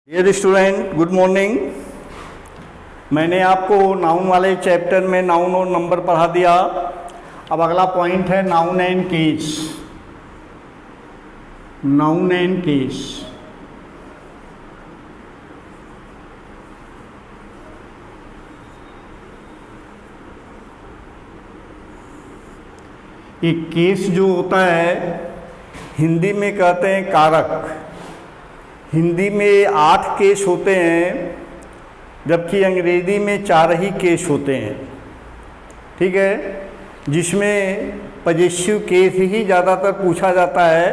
Dear student, good morning. मैंने आपको noun वाले चैप्टर में नाउन और नंबर पढ़ा दिया। अब अगला पॉइंट है noun and case. Noun and case. एक केस जो होता है हिंदी में कहते हैं कारक। हिंदी में 8 केस होते हैं, जबकि अंग्रेजी में 4 ही केस होते हैं। ठीक है, जिसमें पजेसिव केस ही ज़्यादातर पूछा जाता है।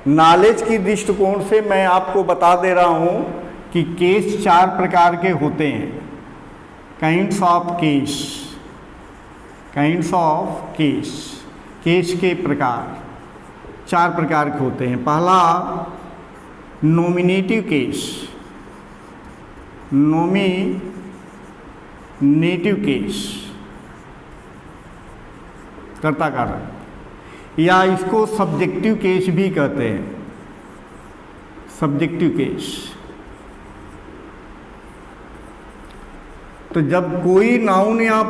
नॉलेज की दृष्टिकोण से मैं आपको बता दे रहा हूँ कि केस 4 प्रकार के होते हैं। Kinds of case. Kinds of case, case के प्रकार 4 प्रकार के होते हैं। पहला नॉमिनेटिव केस। नॉमिनेटिव केस, कर्ता कारक, या इसको सब्जेक्टिव केस भी कहते हैं। Subjective case. तो जब कोई नाउन या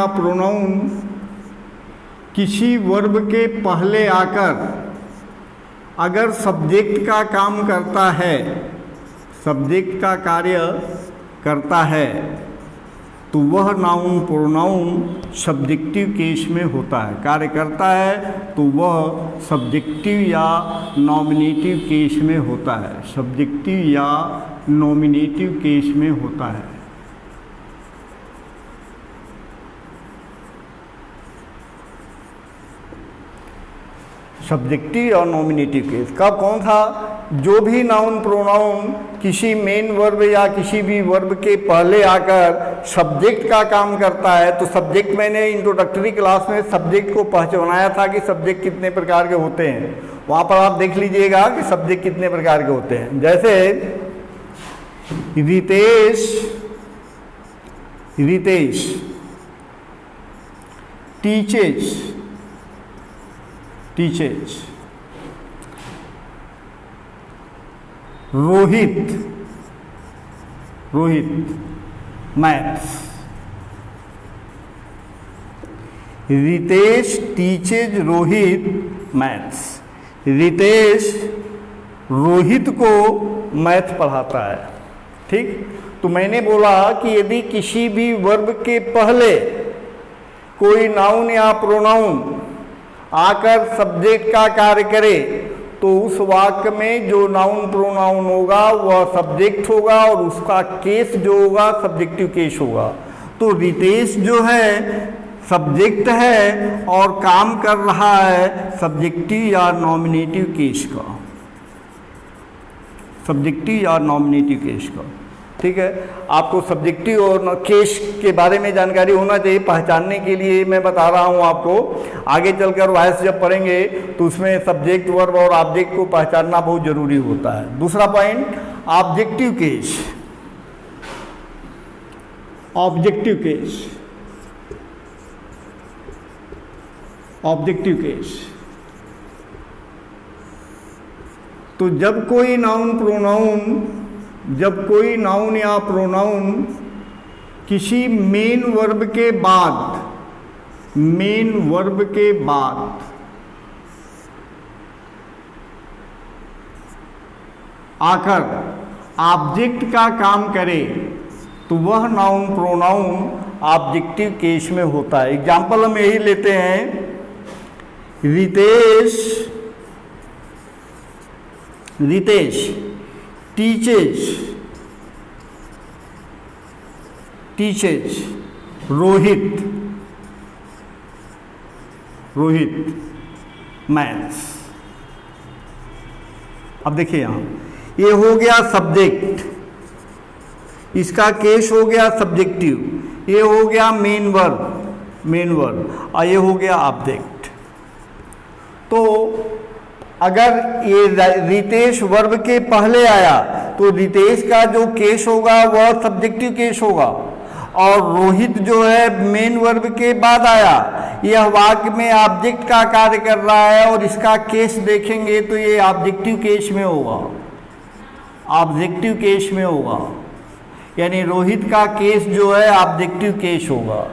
प्रोनाउन किसी वर्ब के पहले आकर अगर सब्जेक्ट का काम करता है, सब्जेक्ट का कार्य करता है, तो वह नाउन प्रोनाउन सब्जेक्टिव केस में होता है। कार्य करता है तो वह सब्जेक्टिव या नॉमिनेटिव केस में होता है। सब्जेक्टिव या नॉमिनेटिव केस में होता है। सब्जेक्टिव और नॉमिनेटिव केस कब कौन था? जो भी नाउन प्रोनाउन किसी मेन वर्ब या किसी भी वर्ब के पहले आकर सब्जेक्ट का काम करता है। तो सब्जेक्ट, मैंने इंट्रोडक्टरी क्लास में सब्जेक्ट को पहचानाया था कि सब्जेक्ट कितने प्रकार के होते हैं। वहाँ पर आप देख लीजिएगा कि सब्जेक्ट कितने प्रकार के होते हैं। जैसे Ritesh teaches. Rohit maths. Ritesh teaches Rohit maths. Ritesh Rohit को मैथ पढ़ाता है। ठीक, तो मैंने बोला कि यदि किसी भी वर्ब के पहले कोई नाउन या प्रोनाउन आकर सब्जेक्ट का कार्य करे तो उस वाक्य में जो नाउन प्रोनाउन होगा वह सब्जेक्ट होगा और उसका केस जो होगा सब्जेक्टिव केस होगा। तो रितेश जो है सब्जेक्ट है और काम कर रहा है सब्जेक्टिव या नॉमिनेटिव केस का। सब्जेक्टिव या नॉमिनेटिव केस का। ठीक है, आपको सब्जेक्टिव और केस के बारे में जानकारी होना चाहिए। पहचानने के लिए मैं बता रहा हूँ आपको। आगे चलकर वॉइस जब पढ़ेंगे तो उसमें सब्जेक्ट, वर्ब और ऑब्जेक्ट को पहचानना बहुत जरूरी होता है। दूसरा point, objective case. Objective case. Objective case. तो जब कोई नाउन या प्रोनाउन किसी मेन वर्ब के बाद आकर ऑब्जेक्ट का काम करे तो वह नाउन प्रोनाउन ऑब्जेक्टिव केस में होता है। एग्जाम्पल हम यही लेते हैं, रितेश टीचेज रोहित मैथ्स। अब देखिए यहाँ ये हो गया सब्जेक्ट, इसका केस हो गया सब्जेक्टिव, ये हो गया मेन वर्ब और ये हो गया ऑब्जेक्ट। तो अगर ये रितेश वर्ब के पहले आया तो रितेश का जो केस होगा वह सब्जेक्टिव केस होगा, और रोहित जो है मेन वर्ब के बाद आया, यह वाक्य में ऑब्जेक्ट का कार्य कर रहा है और इसका केस देखेंगे तो ये ऑब्जेक्टिव केस में होगा। ऑब्जेक्टिव केस में होगा, यानी रोहित का केस जो है ऑब्जेक्टिव केस होगा।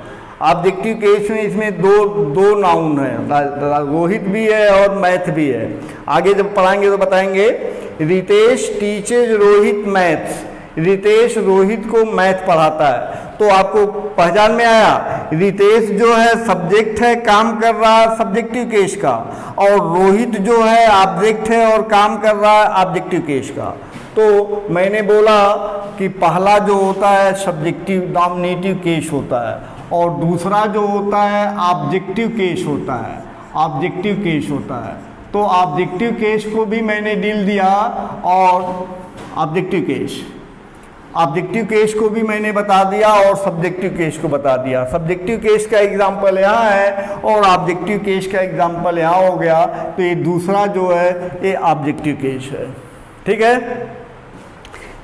ऑब्जेक्टिव केस में इसमें दो नाउन है, रोहित भी है और मैथ भी है। आगे जब पढ़ाएंगे तो बताएंगे। रितेश टीचेज रोहित मैथ्स, रितेश रोहित को मैथ पढ़ाता है। तो आपको पहचान में आया, रितेश जो है सब्जेक्ट है, काम कर रहा है सब्जेक्टिव केस का, और रोहित जो है ऑब्जेक्ट है और काम कर रहा है ऑब्जेक्टिव केस का। तो मैंने बोला कि पहला जो होता है सब्जेक्टिव नॉमिनेटिव केस होता है, और दूसरा जो होता है ऑब्जेक्टिव केस होता है, ऑब्जेक्टिव केस होता है। तो ऑब्जेक्टिव केस को भी मैंने डील दिया, और ऑब्जेक्टिव केस को भी मैंने बता दिया और सब्जेक्टिव केस को बता दिया। सब्जेक्टिव केस का एग्जाम्पल यहाँ है और ऑब्जेक्टिव केस का एग्जाम्पल यहाँ हो गया। तो ये दूसरा जो है ये ऑब्जेक्टिव केस है, ठीक है।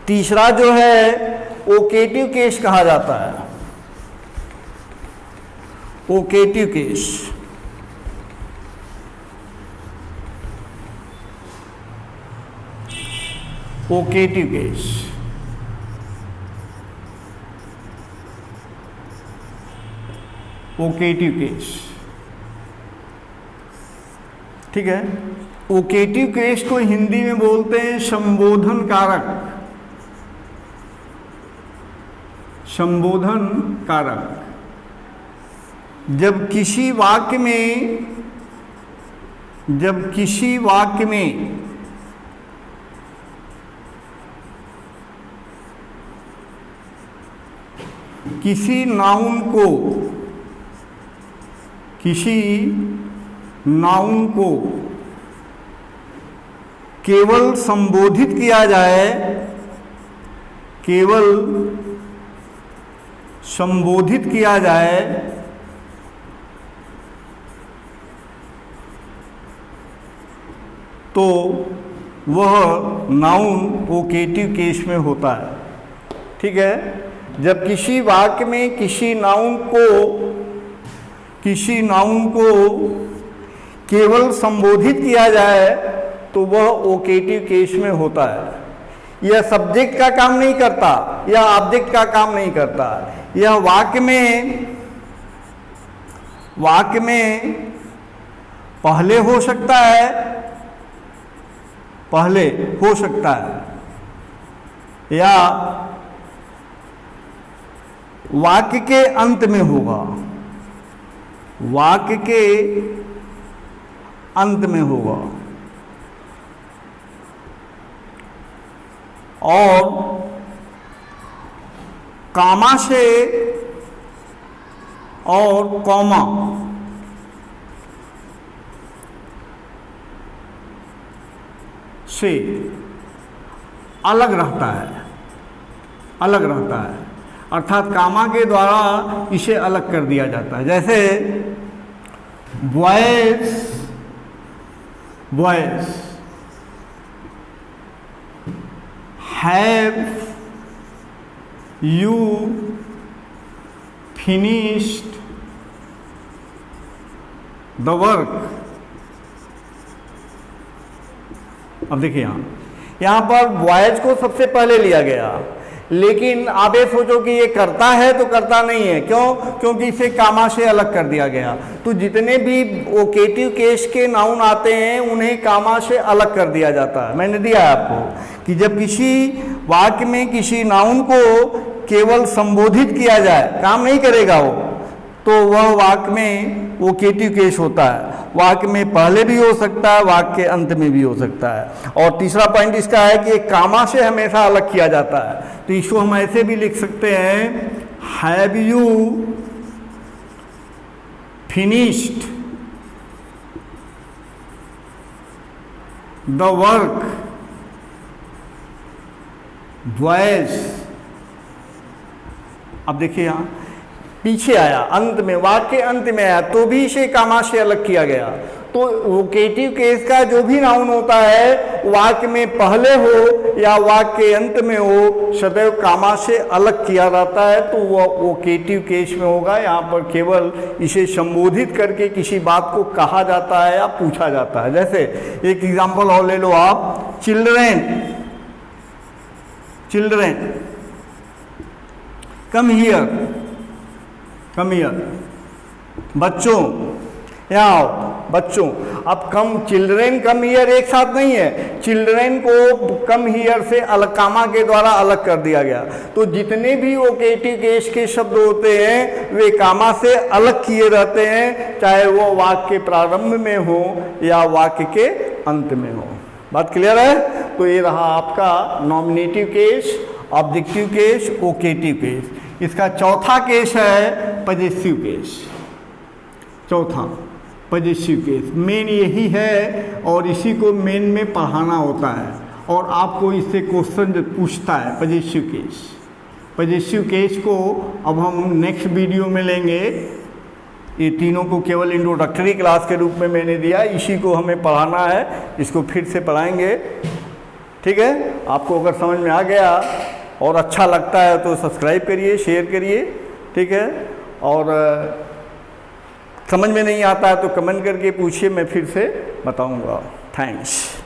तीसरा जो है ओकेटिव केस कहा जाता है, ओकेटिव केस। ओकेटिव केस ओकेटिव केस, ठीक है। ओकेटिव केस को हिंदी में बोलते हैं संबोधन कारक, संबोधन कारक। जब किसी वाक्य में किसी नाउन को केवल संबोधित किया जाए, केवल संबोधित किया जाए, तो वह नाउन ओकेटिव केस में होता है, ठीक है। जब किसी वाक्य में किसी नाउन को केवल संबोधित किया जाए तो वह ओकेटिव केस में होता है। यह सब्जेक्ट का काम नहीं करता, यह ऑब्जेक्ट का काम नहीं करता। यह वाक्य में पहले हो सकता है, पहले हो सकता है, या वाक्य के अंत में होगा, वाक्य के अंत में होगा, और कामा से और कॉमा से अलग रहता है, अलग रहता है। अर्थात कामा के द्वारा इसे अलग कर दिया जाता है। जैसे boys, boys have you finished the work. अब देखिए यहाँ पर बॉयज को सबसे पहले लिया गया, लेकिन आप ये सोचो कि ये करता है तो करता नहीं है। क्यों? क्योंकि इसे कामा से अलग कर दिया गया। तो जितने भी ओकेटिव केस के नाउन आते हैं उन्हें कामा से अलग कर दिया जाता है। मैंने दिया है आपको कि जब किसी वाक्य में किसी नाउन को केवल संबोधित किया जाए, काम नहीं करेगा वो, तो वह वाक्य में ओकेटिव केस होता है। वाक्य में पहले भी हो सकता है, वाक्य के अंत में भी हो सकता है। और तीसरा पॉइंट इसका है कि कामा से हमेशा अलग किया जाता है। तो इसको हम ऐसे भी लिख सकते हैं, have you finished the work boys. अब देखिए यहाँ पीछे आया, अंत में, वाक्य के अंत में आया, तो भी इसे कामा से अलग किया गया। तो वोकेटिव केस का जो भी नाउन होता है वाक्य में पहले हो या वाक्य के अंत में हो, सदैव कामा से अलग किया जाता है, तो वह वोकेटिव केस में होगा। यहाँ पर केवल इसे संबोधित करके किसी बात को कहा जाता है या पूछा जाता है। जैसे एक एग्जाम्पल और ले लो आप, children children, come here, come here, बच्चों यहाँ आओ, बच्चों। अब कम, चिल्ड्रेन कम हियर एक साथ नहीं है, चिल्ड्रेन को कम हियर से अलग, कामा के द्वारा अलग कर दिया गया। तो जितने भी वोकेटिव केस के शब्द होते हैं वे कामा से अलग किए रहते हैं, चाहे वो वाक्य के प्रारंभ में हो या वाक्य के अंत में हो। बात क्लियर है? तो ये रहा आपका nominative case, objective case, vocative case. इसका चौथा केस है पजेसिव केस। चौथा पजेसिव केस मेन यही है और इसी को मेन में पढ़ाना होता है और आपको इससे क्वेश्चन पूछता है पजेसिव केस। पजेसिव केस को अब हम नेक्स्ट वीडियो में लेंगे। ये तीनों को केवल इंट्रोडक्टरी क्लास के रूप में मैंने दिया, इसी को हमें पढ़ाना है, इसको फिर से पढ़ाएंगे। ठीक है? आपको अगर समझ में आ गया और अच्छा लगता है तो सब्सक्राइब करिए, शेयर करिए। ठीक है? और समझ में नहीं आता है तो कमेंट करके पूछिए, मैं फिर से बताऊंगा। थैंक्स।